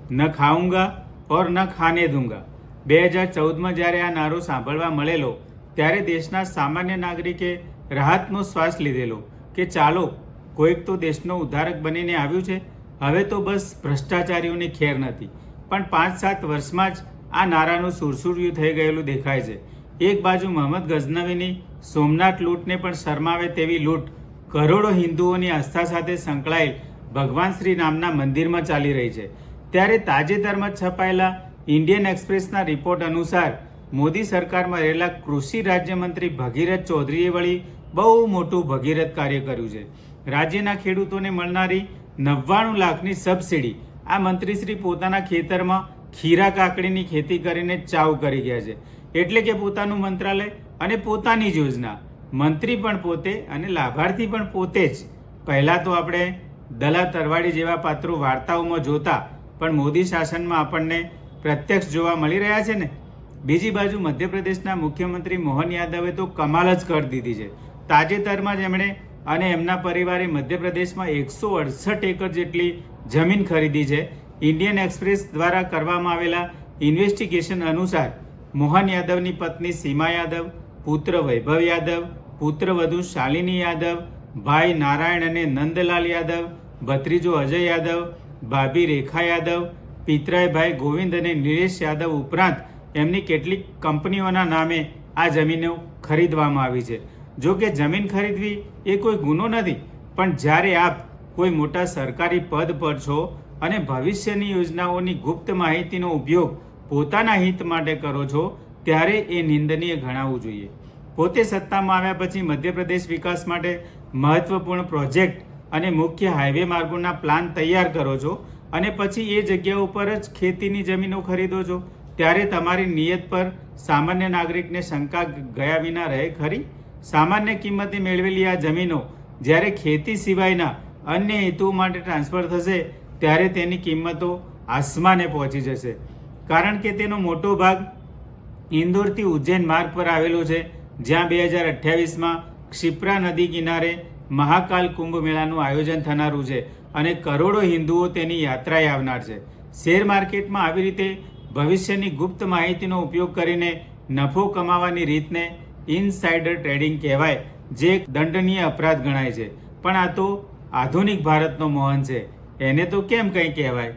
ન ખાઉંગા ઓર ન ખાને દૂંગા. 2014માં જ્યારે આ નારો સાંભળવા મળેલો ત્યારે દેશના સામાન્ય નાગરિકે રાહતનો શ્વાસ લીધેલો કે ચાલો કોઈક તો દેશનો ઉદ્ધારક બનીને આવ્યું છે, હવે તો બસ ભ્રષ્ટાચારીઓની ખેર નથી. પણ 5-7 વર્ષમાં જ આ નારાનું સુરસુર્યું થઈ ગયેલું દેખાય છે. એક બાજુ મોહમ્મદ ગઝનવીની સોમનાથ લૂંટને પણ શરમાવે તેવી લૂંટ કરોડો હિન્દુઓની આસ્થા સાથે સંકળાયેલ ભગવાન શ્રી રામના મંદિરમાં ચાલી રહી છે, ત્યારે તાજેતરમાં છપાયેલા ઇન્ડિયન એક્સપ્રેસના રિપોર્ટ અનુસાર મોદી સરકારમાં રહેલા કૃષિ રાજ્યમંત્રી ભગીરથ ચૌધરીએ વળી બહુ મોટું ભગીરથ કાર્ય કર્યું છે. રાજ્યના ખેડૂતોને મળનારી 99 લાખની સબસિડી આ મંત્રીશ્રી પોતાના ખેતરમાં ખીરા કાકડીની ખેતી કરીને ચાવ કરી ગયા છે. એટલે કે પોતાનું મંત્રાલય અને પોતાની જ યોજના, મંત્રી પણ પોતે અને લાભાર્થી પણ પોતે જ. પહેલાં તો આપણે દલા તરવાડી જેવા પાત્રો વાર્તાઓમાં જોતા, પણ મોદી શાસનમાં આપણને પ્રત્યક્ષ જોવા મળી રહ્યા છે ને. બીજી બાજુ મધ્યપ્રદેશના મુખ્યમંત્રી મોહન યાદવે તો કમાલ જ કરી દીધી છે. તાજેતરમાં જ એમણે અને એમના પરિવારે મધ્યપ્રદેશમાં 168 એકર જેટલી જમીન ખરીદી છે. ઇન્ડિયન એક્સપ્રેસ દ્વારા કરવામાં આવેલા ઇન્વેસ્ટિગેશન અનુસાર મોહન યાદવની પત્ની સીમા યાદવ, પુત્ર વૈભવ યાદવ, પુત્રવધુ શાલિની યાદવ, ભાઈ નારાયણ અને નંદલાલ યાદવ, ભત્રીજો અજય યાદવ, ભાભી રેખા યાદવ, પિતરાય ભાઈ ગોવિંદ અને નિલેશ યાદવ ઉપરાંત એમની કેટલીક કંપનીઓના નામે આ જમીનો ખરીદવામાં આવી છે. જો કે જમીન ખરીદવી એ કોઈ ગુનો નથી, પણ જ્યારે આપ કોઈ મોટા સરકારી પદ પર છો અને ભવિષ્યની યોજનાઓની ગુપ્ત માહિતીનો ઉપયોગ પોતાના હિત માટે કરો છો, ત્યારે એ નિંદનીય ગણાવવું જોઈએ. પોતે સત્તામાં આવ્યા પછી મધ્યપ્રદેશ વિકાસ માટે મહત્વપૂર્ણ પ્રોજેક્ટ અને મુખ્ય હાઈવે માર્ગોના પ્લાન તૈયાર કરો છો અને પછી એ જગ્યા ઉપર જ ખેતીની જમીનો ખરીદો છો, ત્યારે તમારી નિયત પર સામાન્ય નાગરિકને શંકા ગયા વિના રહે ખરી? સામાન્ય કિંમતે મેળવેલી આ જમીનો જ્યારે ખેતી સિવાયના અન્ય હેતુઓ માટે ટ્રાન્સફર થશે ત્યારે તેની કિંમતો આસમાને પહોંચી જશે. કારણ કે તેનો મોટો ભાગ ઇન્દોરથી ઉજ્જૈન માર્ગ પર આવેલો છે, જ્યાં 2028માં ક્ષિપ્રા નદી કિનારે મહાકાલ કુંભ મેળાનું આયોજન થનારું છે અને કરોડો હિન્દુઓ તેની યાત્રાએ આવનાર છે. શેર માર્કેટમાં આવી રીતે ભવિષ્યની ગુપ્ત માહિતીનો ઉપયોગ કરીને નફો કમાવાની રીતને ઇનસાઇડર ટ્રેડિંગ કહેવાય, જે એક દંડનીય અપરાધ ગણાય છે. પણ આ તો આધુનિક ભારતનો મોહન છે, એને તો કેમ કંઈ કહેવાય.